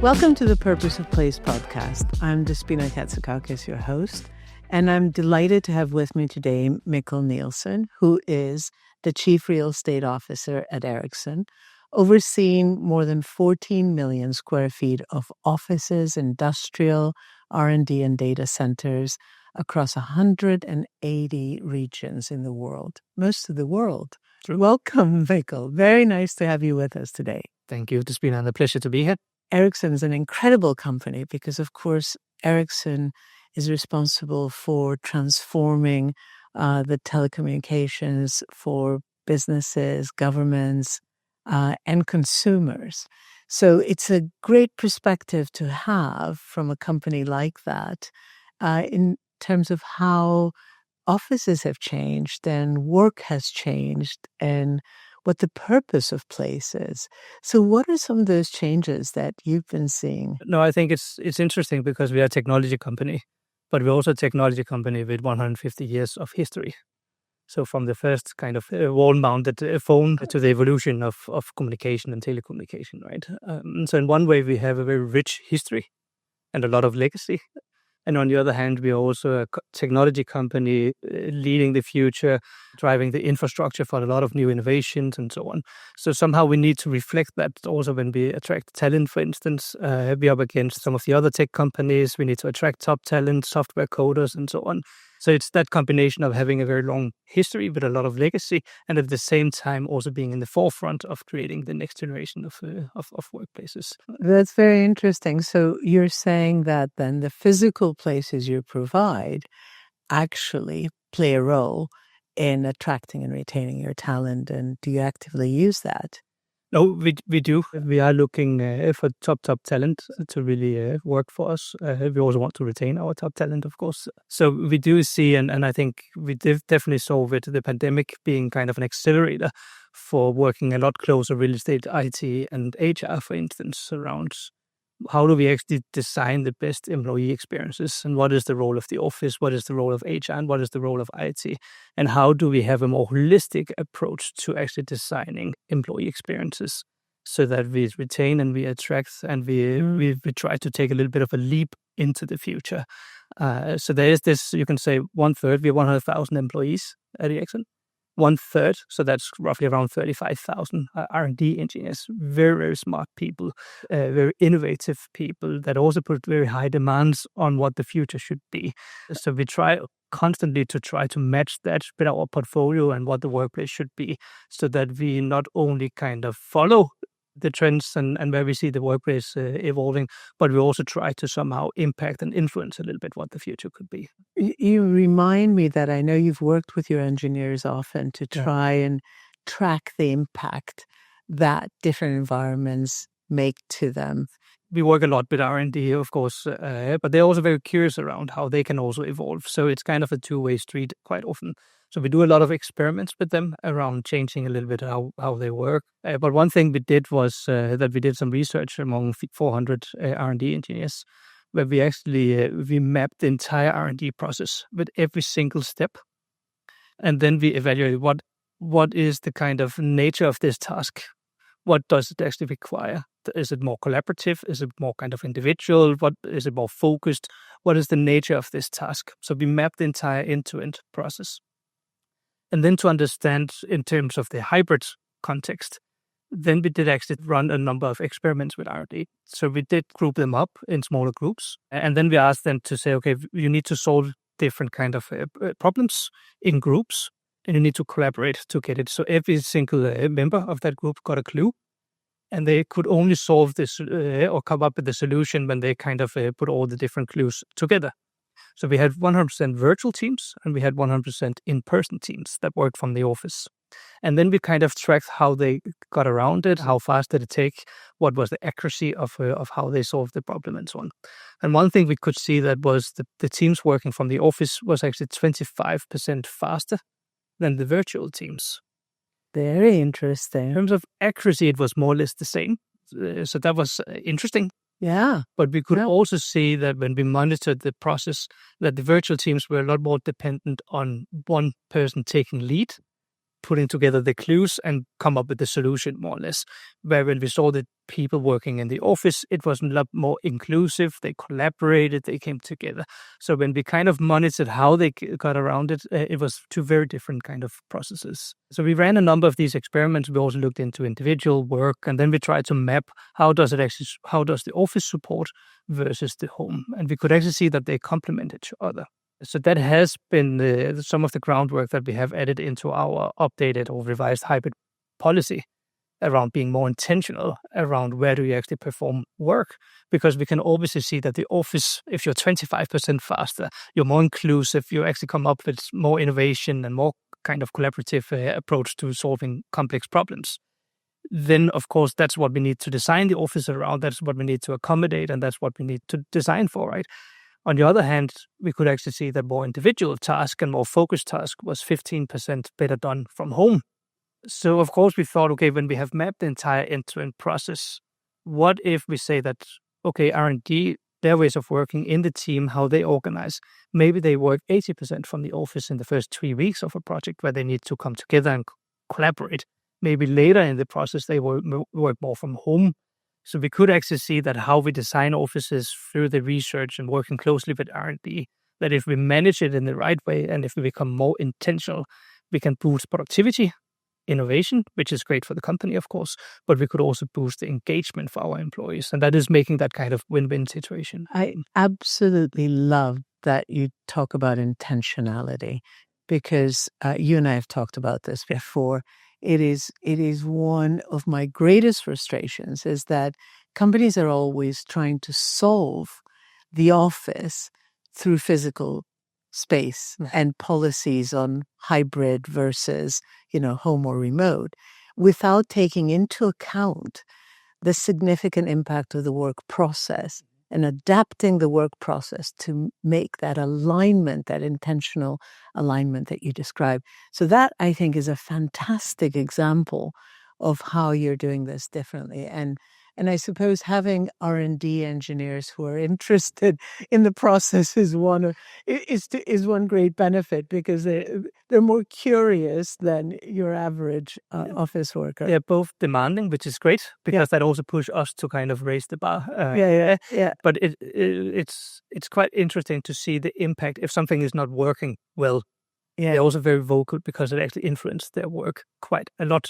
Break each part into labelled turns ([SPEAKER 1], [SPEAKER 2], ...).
[SPEAKER 1] Welcome to the Purpose of Place podcast. I'm Despina Katsakakis, your host, and I'm delighted to have with me today Mikkel Nielsen, who is the Chief Real Estate Officer at Ericsson, overseeing more than 14 million square feet of offices, industrial, R&D, and data centers across 180 regions in the world, most of the world.
[SPEAKER 2] True.
[SPEAKER 1] Welcome, Mikkel. Very nice to have you with us today.
[SPEAKER 2] Thank you, Despina, and a pleasure to be here.
[SPEAKER 1] Ericsson is an incredible company because, of course, Ericsson is responsible for transforming the telecommunications for businesses, governments, and consumers. So it's a great perspective to have from a company like that in terms of how offices have changed and work has changed and what the purpose of place is. So what are some of those changes that you've been seeing?
[SPEAKER 2] No, I think it's interesting because we are a technology company, but we're also a technology company with 150 years of history. So from the first kind of wall-mounted phone to the evolution of communication and telecommunication, right? So in one way, we have a very rich history and a lot of legacy. And on the other hand, we are also a technology company leading the future, driving the infrastructure for a lot of new innovations and so on. So somehow we need to reflect that also when we attract talent, for instance. We're up against some of the other tech companies. We need to attract top talent, software coders, and so on. So it's that combination of having a very long history with a lot of legacy and at the same time also being in the forefront of creating the next generation of workplaces.
[SPEAKER 1] That's very interesting. So you're saying that then the physical places you provide actually play a role in attracting and retaining your talent. And do you actively use that?
[SPEAKER 2] No, we do. We are looking for top talent to really work for us. We also want to retain our top talent, of course. So we do see, and I think we definitely saw with the pandemic being kind of an accelerator for working a lot closer real estate, IT, and HR, for instance, around how do we actually design the best employee experiences and what is the role of the office, what is the role of HR, and what is the role of IT, and how do we have a more holistic approach to actually designing employee experiences so that we retain and we attract and we try to take a little bit of a leap into the future. So there is this, you can say 1/3, we have 100,000 employees at Ericsson. 1/3, so that's roughly around 35,000 R&D engineers, very, very smart people, very innovative people that also put very high demands on what the future should be. So we try constantly to match that with our portfolio and what the workplace should be so that we not only kind of follow the trends and where we see the workplace evolving, but we also try to somehow impact and influence a little bit what the future could be.
[SPEAKER 1] You remind me that I know you've worked with your engineers often to try and track the impact that different environments make to them.
[SPEAKER 2] We work a lot with R&D, of course, but they're also very curious around how they can also evolve. So it's kind of a two-way street quite often. So we do a lot of experiments with them around changing a little bit how they work. But one thing we did was that we did some research among 400 R&D engineers, where we actually we mapped the entire R&D process with every single step. And then we evaluated what is the kind of nature of this task. What does it actually require? Is it more collaborative? Is it more kind of individual? What is it more focused? What is the nature of this task? So we mapped the entire end-to-end process. And then to understand in terms of the hybrid context, then we did actually run a number of experiments with R&D. So we did group them up in smaller groups. And then we asked them to say, okay, you need to solve different kind of problems in groups, and you need to collaborate to get it. So every single member of that group got a clue, and they could only solve this or come up with the solution when they kind of put all the different clues together. So we had 100% virtual teams and we had 100% in-person teams that worked from the office. And then we kind of tracked how they got around it, how fast did it take, what was the accuracy of how they solved the problem and so on. And one thing we could see that was the teams working from the office was actually 25% faster than the virtual teams.
[SPEAKER 1] Very interesting.
[SPEAKER 2] In terms of accuracy, it was more or less the same. So that was interesting.
[SPEAKER 1] Yeah.
[SPEAKER 2] But we could also see that when we monitored the process, that the virtual teams were a lot more dependent on one person taking lead putting together the clues and come up with the solution, more or less. Where when we saw the people working in the office, it was a lot more inclusive. They collaborated, they came together. So when we kind of monitored how they got around it, it was two very different kind of processes. So we ran a number of these experiments. We also looked into individual work, and then we tried to map how does the office support versus the home. And we could actually see that they complement each other. So that has been some of the groundwork that we have added into our updated or revised hybrid policy around being more intentional around where do you actually perform work, because we can obviously see that the office, if you're 25% faster, you're more inclusive, you actually come up with more innovation and more kind of collaborative approach to solving complex problems. Then, of course, that's what we need to design the office around. That's what we need to accommodate, and that's what we need to design for, right? On the other hand, we could actually see that more individual task and more focused task was 15% better done from home. So, of course, we thought, okay, when we have mapped the entire end-to-end process, what if we say that, okay, R&D, their ways of working in the team, how they organize, maybe they work 80% from the office in the first 3 weeks of a project where they need to come together and collaborate. Maybe later in the process, they work more from home. So we could actually see that how we design offices through the research and working closely with R&D, that if we manage it in the right way and if we become more intentional, we can boost productivity, innovation, which is great for the company, of course, but we could also boost the engagement for our employees. And that is making that kind of win-win situation.
[SPEAKER 1] I absolutely love that you talk about intentionality, because you and I have talked about this before. It is one of my greatest frustrations is that companies are always trying to solve the office through physical space and policies on hybrid versus, home or remote, without taking into account the significant impact of the work process and adapting the work process to make that alignment, that intentional alignment that you described. So that, I think, is a fantastic example of how you're doing this differently. And I suppose having R&D engineers who are interested in the process is one great benefit, because they're more curious than your average office worker.
[SPEAKER 2] They're both demanding, which is great, because that also pushes us to kind of raise the bar. But it's quite interesting to see the impact if something is not working well. They're also very vocal because it actually influences their work quite a lot.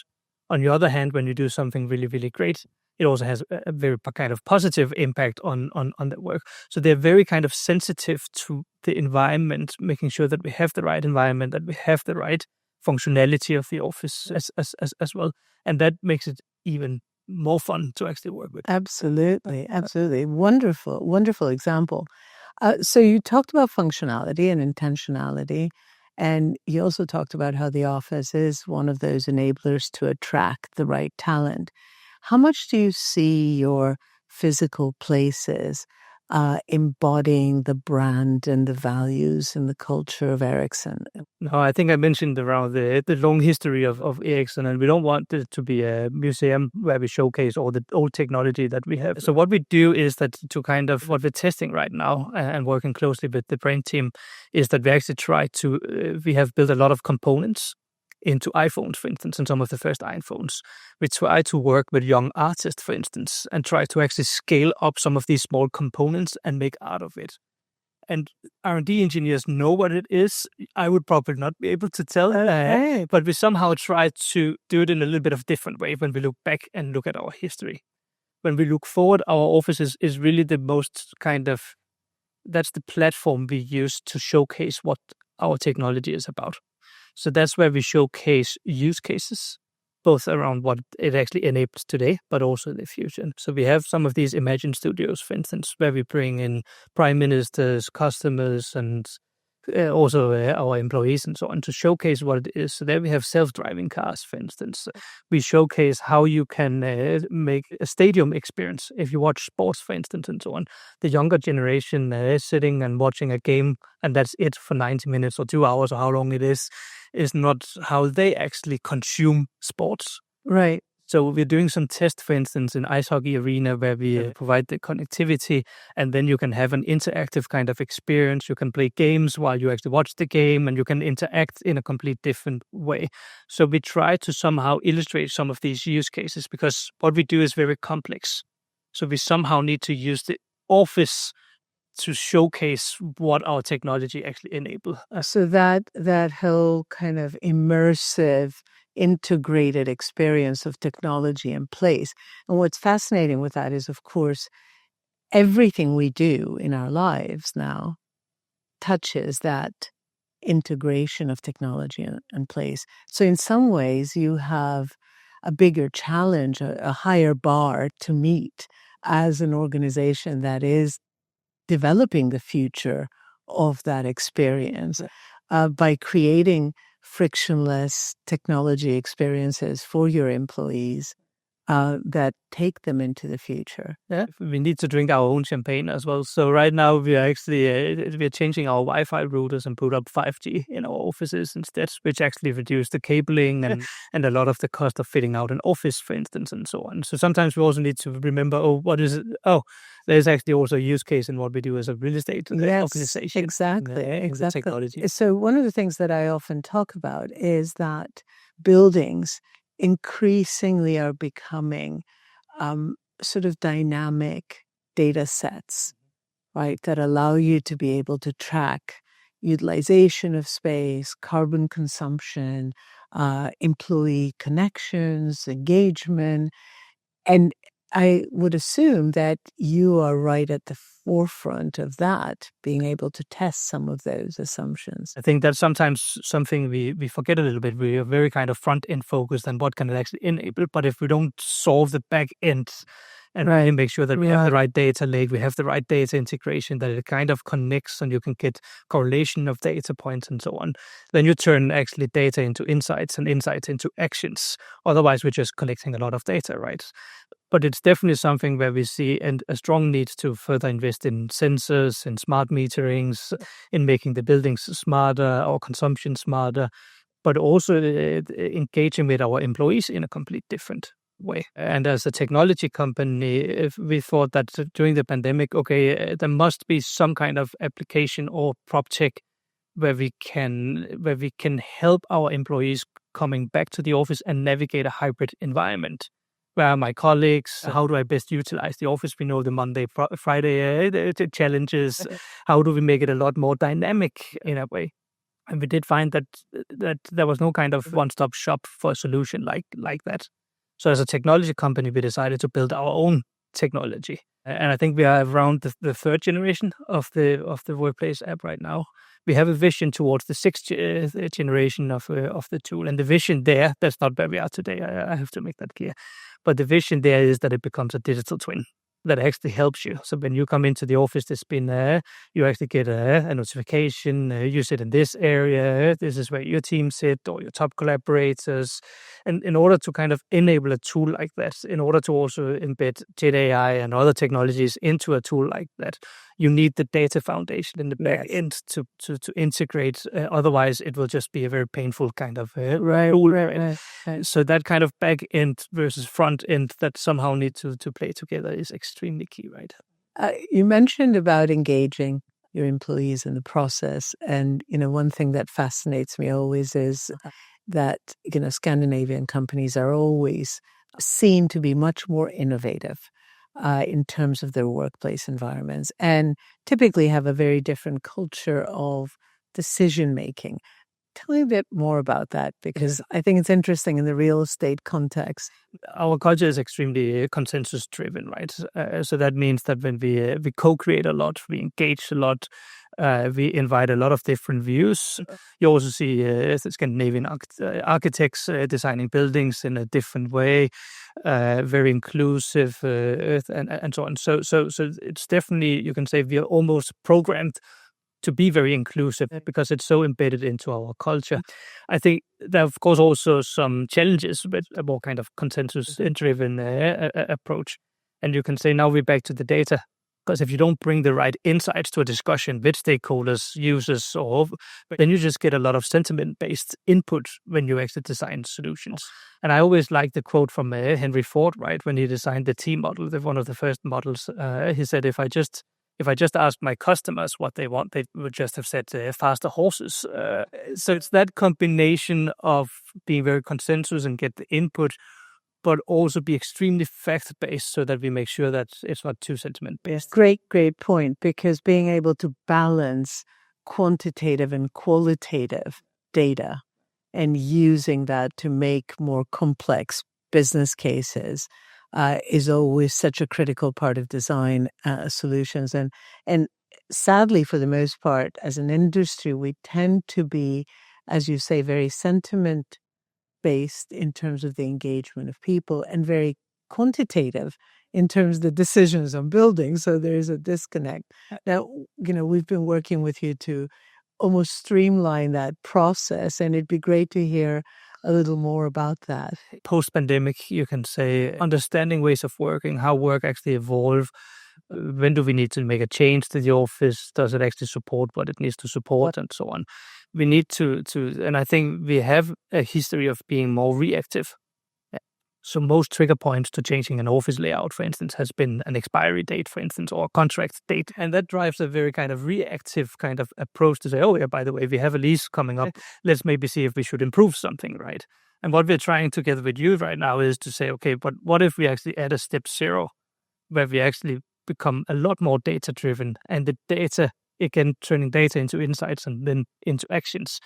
[SPEAKER 2] On the other hand, when you do something really, really great, it also has a very kind of positive impact on the work. So they're very kind of sensitive to the environment, making sure that we have the right environment, that we have the right functionality of the office as well. And that makes it even more fun to actually work with.
[SPEAKER 1] Absolutely. Wonderful example. So you talked about functionality and intentionality, and you also talked about how the office is one of those enablers to attract the right talent. How much do you see your physical places embodying the brand and the values and the culture of Ericsson?
[SPEAKER 2] No, I think I mentioned around the long history of Ericsson, and we don't want it to be a museum where we showcase all the old technology that we have. So what we do is that what we're testing right now and working closely with the brand team is that we actually we have built a lot of components into iPhones, for instance, and some of the first iPhones. We try to work with young artists, for instance, and try to actually scale up some of these small components and make art of it. And R&D engineers know what it is. I would probably not be able to tell, but we somehow try to do it in a little bit of different way when we look back and look at our history. When we look forward, our office is really the most that's the platform we use to showcase what our technology is about. So that's where we showcase use cases, both around what it actually enables today, but also in the future. So we have some of these Imagine Studios, for instance, where we bring in prime ministers, customers, and also our employees and so on to showcase what it is. So there we have self-driving cars, for instance. We showcase how you can make a stadium experience if you watch sports, for instance, and so on. The younger generation is sitting and watching a game, and that's it for 90 minutes or 2 hours or how long it is not how they actually consume sports.
[SPEAKER 1] Right.
[SPEAKER 2] So we're doing some tests, for instance, in ice hockey arena where we provide the connectivity, and then you can have an interactive kind of experience. You can play games while you actually watch the game, and you can interact in a complete different way. So we try to somehow illustrate some of these use cases because what we do is very complex. So we somehow need to use the office to showcase what our technology actually enable.
[SPEAKER 1] So that whole kind of immersive, integrated experience of technology in place. And what's fascinating with that is, of course, everything we do in our lives now touches that integration of technology in place. So in some ways, you have a bigger challenge, a higher bar to meet as an organization that is developing the future of that experience by creating frictionless technology experiences for your employees that take them into the future.
[SPEAKER 2] Yeah, we need to drink our own champagne as well. So right now we are actually we are changing our Wi-Fi routers and put up 5G in our offices instead, which actually reduce the cabling and a lot of the cost of fitting out an office, for instance, and so on. So sometimes we also need to remember, what is it? Oh, there's actually also a use case in what we do as a real estate organization.
[SPEAKER 1] Exactly.
[SPEAKER 2] Technology.
[SPEAKER 1] So one of the things that I often talk about is that buildings increasingly are becoming sort of dynamic data sets, right, that allow you to be able to track utilization of space, carbon consumption, employee connections, engagement. And I would assume that you are right at the forefront of that, being able to test some of those assumptions.
[SPEAKER 2] I think that's sometimes something we forget a little bit. We are very kind of front end focused on what can it actually enable. But if we don't solve the back end and really make sure that we have the right data lake, we have the right data integration, that it kind of connects and you can get correlation of data points and so on, then you turn actually data into insights and insights into actions. Otherwise, we're just collecting a lot of data, right? But it's definitely something where we see a strong need to further invest in sensors, in smart meterings, in making the buildings smarter or consumption smarter, but also engaging with our employees in a complete different way. And as a technology company, if we thought that during the pandemic, there must be some kind of application or prop tech where we can help our employees coming back to the office and navigate a hybrid environment. Where are my colleagues? How do I best utilize the office? We know the Monday, Friday the challenges. How do we make it a lot more dynamic in a way? And we did find that there was no kind of one-stop shop for a solution like that. So as a technology company, we decided to build our own technology. And I think we are around the third generation of the workplace app right now. We have a vision towards the sixth generation of the tool. And the vision there, that's not where we are today. I have to make that clear. But the vision there is that it becomes a digital twin that actually helps you. So when you come into the office, this been you actually get a notification. You sit in this area. This is where your team sit or your top collaborators. And in order to kind of enable a tool like that, in order to also embed Gen AI and other technologies into a tool like that, you need the data foundation in the back end to integrate. Otherwise, it will just be a very painful kind of tool. Right. So that kind of back end versus front end that somehow need to play together is extremely key, right?
[SPEAKER 1] You mentioned about engaging your employees in the process. And, one thing that fascinates me always is that, Scandinavian companies are always seen to be much more innovative in terms of their workplace environments and typically have a very different culture of decision making. Tell me a bit more about that, because I think it's interesting in the real estate context.
[SPEAKER 2] Our culture is extremely consensus driven, right? So that means that when we co-create a lot, we engage a lot, we invite a lot of different views. You also see Scandinavian architects designing buildings in a different way, very inclusive, and so on. So it's definitely, you can say, we are almost programmed to be very inclusive because it's so embedded into our culture. I think there are, of course, also some challenges with a more kind of consensus-driven approach. And you can say now we're back to the data. Because if you don't bring the right insights to a discussion with stakeholders, users, then you just get a lot of sentiment-based input when you actually design solutions. And I always like the quote from Henry Ford, right? When he designed the T model, one of the first models, he said, if I just asked my customers what they want, they would just have said faster horses. So it's that combination of being very consensus and get the input, but also be extremely fact-based so that we make sure that it's not too sentiment-based.
[SPEAKER 1] Great point, because being able to balance quantitative and qualitative data and using that to make more complex business cases is always such a critical part of design solutions. And sadly, for the most part, as an industry, we tend to be, as you say, very sentiment-based in terms of the engagement of people and very quantitative in terms of the decisions on building. So there is a disconnect. Now, we've been working with you to almost streamline that process, and it'd be great to hear a little more about that.
[SPEAKER 2] Post-pandemic, you can say, understanding ways of working, how work actually evolve. When do we need to make a change to the office? Does it actually support what it needs to support, and so on? We need to, and I think we have a history of being more reactive. So most trigger points to changing an office layout, for instance, has been an expiry date, for instance, or a contract date. And that drives a very kind of reactive kind of approach to say, oh, yeah, by the way, we have a lease coming up. Let's maybe see if we should improve something, right? And what we're trying together with you right now is to say, okay, but what if we actually add a step 0, where we actually become a lot more data-driven, and the data, again, turning data into insights and then into actions,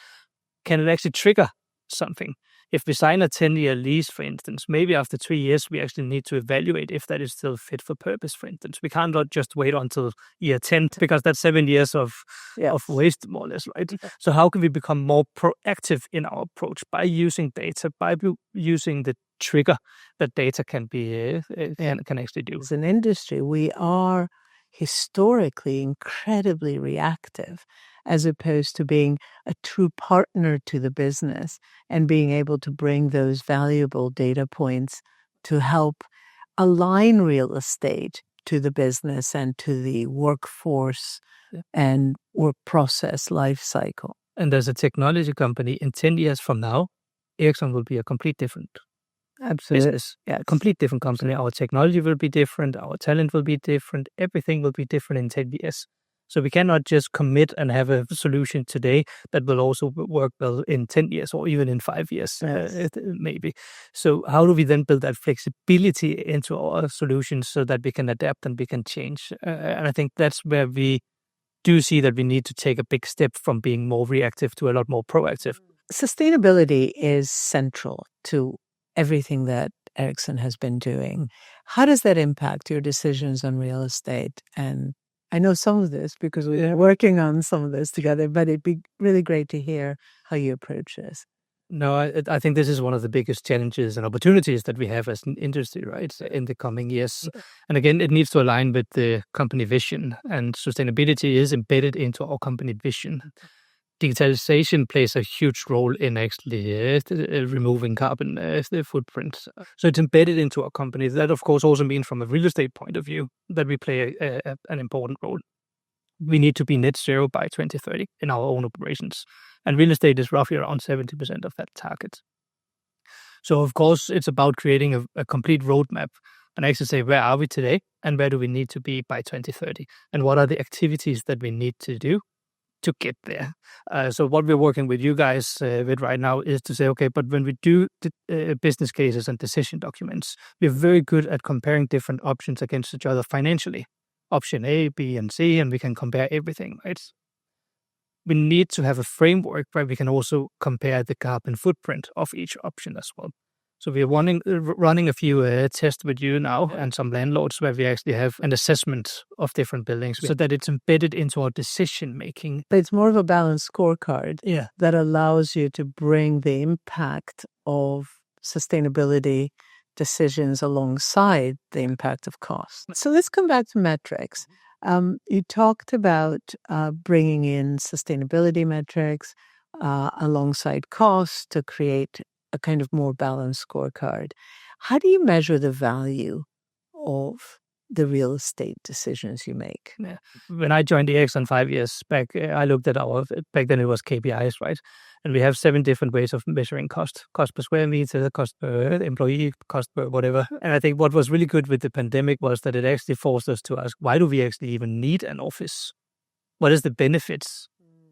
[SPEAKER 2] can it actually trigger something? If we sign a 10-year lease, for instance, maybe after 3 years, we actually need to evaluate if that is still fit for purpose, for instance. We can't just wait until year 10, because that's 7 years of waste, more or less, right? So how can we become more proactive in our approach by using data, by using the trigger that data can actually do?
[SPEAKER 1] As an industry, we are historically incredibly reactive, as opposed to being a true partner to the business and being able to bring those valuable data points to help align real estate to the business and to the workforce and work process life cycle.
[SPEAKER 2] And as a technology company, in 10 years from now, Ericsson will be a complete different business. Yeah, complete different company. Our technology will be different. Our talent will be different. Everything will be different in 10 years. So we cannot just commit and have a solution today that will also work well in 10 years or even in 5 years, maybe. So how do we then build that flexibility into our solutions so that we can adapt and we can change? And I think that's where we do see that we need to take a big step from being more reactive to a lot more proactive.
[SPEAKER 1] Sustainability is central to everything that Ericsson has been doing. How does that impact your decisions on real estate? And I know some of this because we're working on some of this together, but it'd be really great to hear how you approach this.
[SPEAKER 2] No, I think this is one of the biggest challenges and opportunities that we have as an industry, right, in the coming years. And again, it needs to align with the company vision, and sustainability is embedded into our company vision. Digitalization plays a huge role in actually removing carbon footprint. So it's embedded into our company. That, of course, also means from a real estate point of view that we play an important role. We need to be net zero by 2030 in our own operations. And real estate is roughly around 70% of that target. So, of course, it's about creating a complete roadmap and actually say, where are we today and where do we need to be by 2030? And what are the activities that we need to do to get there? So what we're working with you guys with right now is to say, okay, but when we do business cases and decision documents, we're very good at comparing different options against each other financially. Option A, B, and C, and we can compare everything, right? We need to have a framework where we can also compare the carbon footprint of each option as well. So we're running a few tests with you now and some landlords where we actually have an assessment of different buildings so that it's embedded into our decision making.
[SPEAKER 1] It's more of a balanced scorecard that allows you to bring the impact of sustainability decisions alongside the impact of cost. So let's come back to metrics. You talked about bringing in sustainability metrics alongside cost to create a kind of more balanced scorecard. How do you measure the value of the real estate decisions you make.
[SPEAKER 2] Yeah. When I joined Ericsson 5 years back, I looked at back then it was KPIs, right? And we have 7 different ways of measuring cost per square meter, cost per employee, cost per whatever. And I think what was really good with the pandemic was that it actually forced us to ask, why do we actually even need an office? What is the benefits?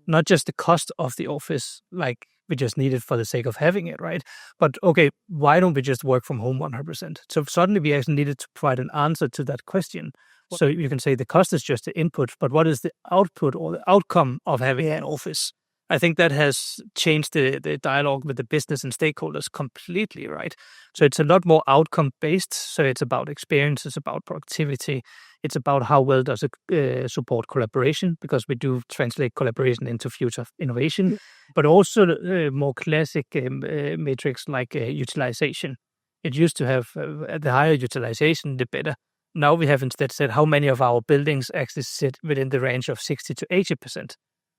[SPEAKER 2] Not just the cost of the office, like we just need it for the sake of having it, right? But okay, why don't we just work from home 100%? So suddenly we actually needed to provide an answer to that question. So you can say the cost is just the input, but what is the output or the outcome of having an office? I think that has changed the dialogue with the business and stakeholders completely, right? So it's a lot more outcome-based. So it's about experience, it's about productivity, it's about how well does it support collaboration, because we do translate collaboration into future innovation, but also more classic metrics like utilization. It used to have the higher utilization, the better. Now we have instead said how many of our buildings actually sit within the range of 60 to 80%.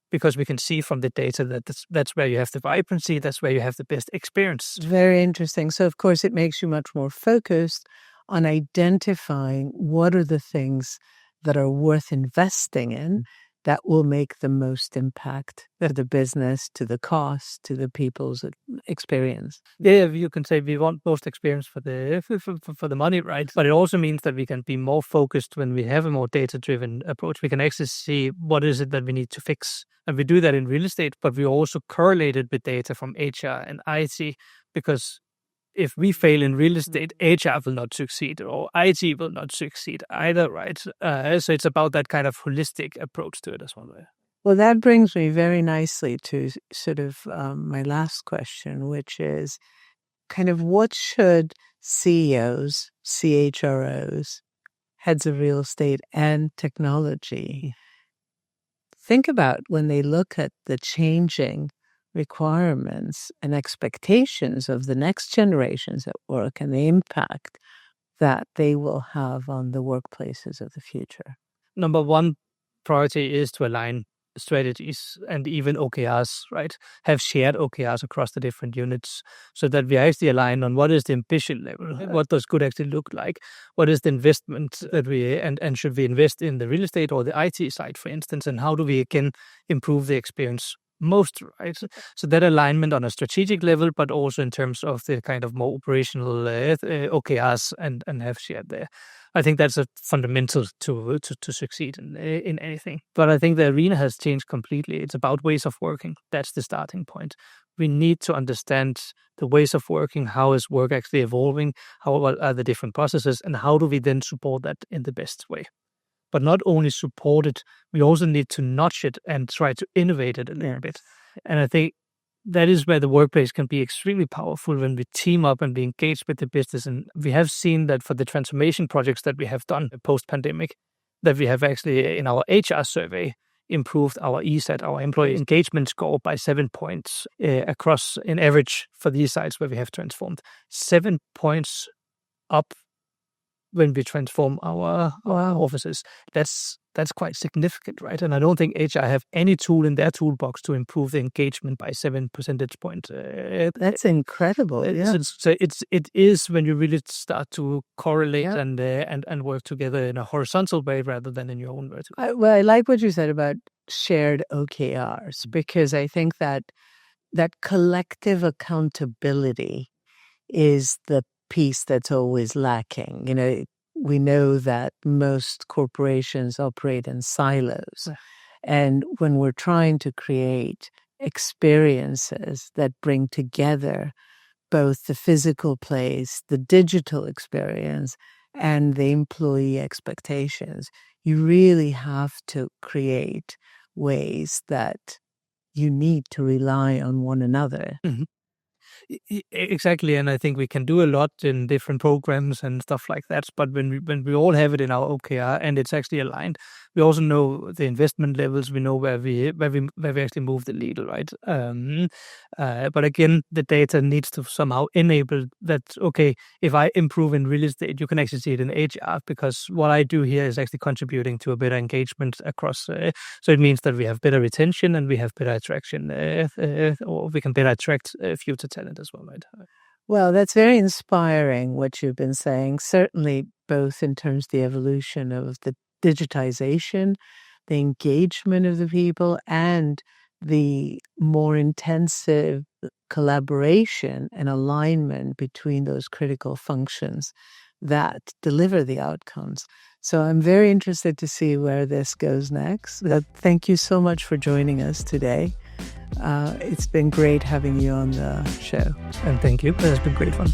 [SPEAKER 2] Because we can see from the data that that's where you have the vibrancy, that's where you have the best experience.
[SPEAKER 1] Very interesting. So, of course, it makes you much more focused on identifying what are the things that are worth investing in that will make the most impact to the business, to the cost, to the people's experience.
[SPEAKER 2] Yeah, you can say we want most experience for the money, right? But it also means that we can be more focused when we have a more data-driven approach. We can actually see what is it that we need to fix. And we do that in real estate, but we also correlate it with data from HR and IT, because if we fail in real estate, HR will not succeed or IT will not succeed either, right? So it's about that kind of holistic approach to it as well.
[SPEAKER 1] Well, that brings me very nicely to sort of my last question, which is kind of what should CEOs, CHROs, heads of real estate and technology think about when they look at the changing requirements and expectations of the next generations at work and the impact that they will have on the workplaces of the future?
[SPEAKER 2] Number one priority is to align strategies and even OKRs, right? Have shared OKRs across the different units so that we actually align on what is the ambition level, what does good actually look like, what is the investment that we, and should we invest in the real estate or the IT side, for instance, and how do we again improve the experience most, right? So that alignment on a strategic level, but also in terms of the kind of more operational OKRs and have shared there. I think that's a fundamental to succeed in anything. But I think the arena has changed completely. It's about ways of working. That's the starting point. We need to understand the ways of working. How is work actually evolving? What are the different processes? And how do we then support that in the best way? But not only support it, we also need to notch it and try to innovate it a little bit. And I think that is where the workplace can be extremely powerful when we team up and be engaged with the business. And we have seen that for the transformation projects that we have done post-pandemic, that we have actually in our HR survey improved our ESAT, our employee engagement score, by 7 points across in average for these sites where we have transformed. 7 points up when we transform our offices. That's quite significant, right? And I don't think HR have any tool in their toolbox to improve the engagement by 7 percentage points.
[SPEAKER 1] That's incredible.
[SPEAKER 2] So it is when you really start to correlate and work together in a horizontal way rather than in your own vertical.
[SPEAKER 1] I like what you said about shared OKRs, because I think that collective accountability is the piece that's always lacking. We know that most corporations operate in silos. And when we're trying to create experiences that bring together both the physical place, the digital experience, and the employee expectations, you really have to create ways that you need to rely on one another.
[SPEAKER 2] Mm-hmm. Exactly, and I think we can do a lot in different programs and stuff like that. But when we all have it in our OKR and it's actually aligned, we also know the investment levels. We know where we actually move the needle, right? But again, the data needs to somehow enable that. Okay, if I improve in real estate, you can actually see it in HR, because what I do here is actually contributing to a better engagement across. So it means that we have better retention and we have better attraction, or we can better attract future talent as well, right?
[SPEAKER 1] Well, that's very inspiring what you've been saying, certainly both in terms of the evolution of the digitization, the engagement of the people, and the more intensive collaboration and alignment between those critical functions that deliver the outcomes. So I'm very interested to see where this goes next. But thank you so much for joining us today. It's been great having you on the show.
[SPEAKER 2] And thank you. It's been great fun.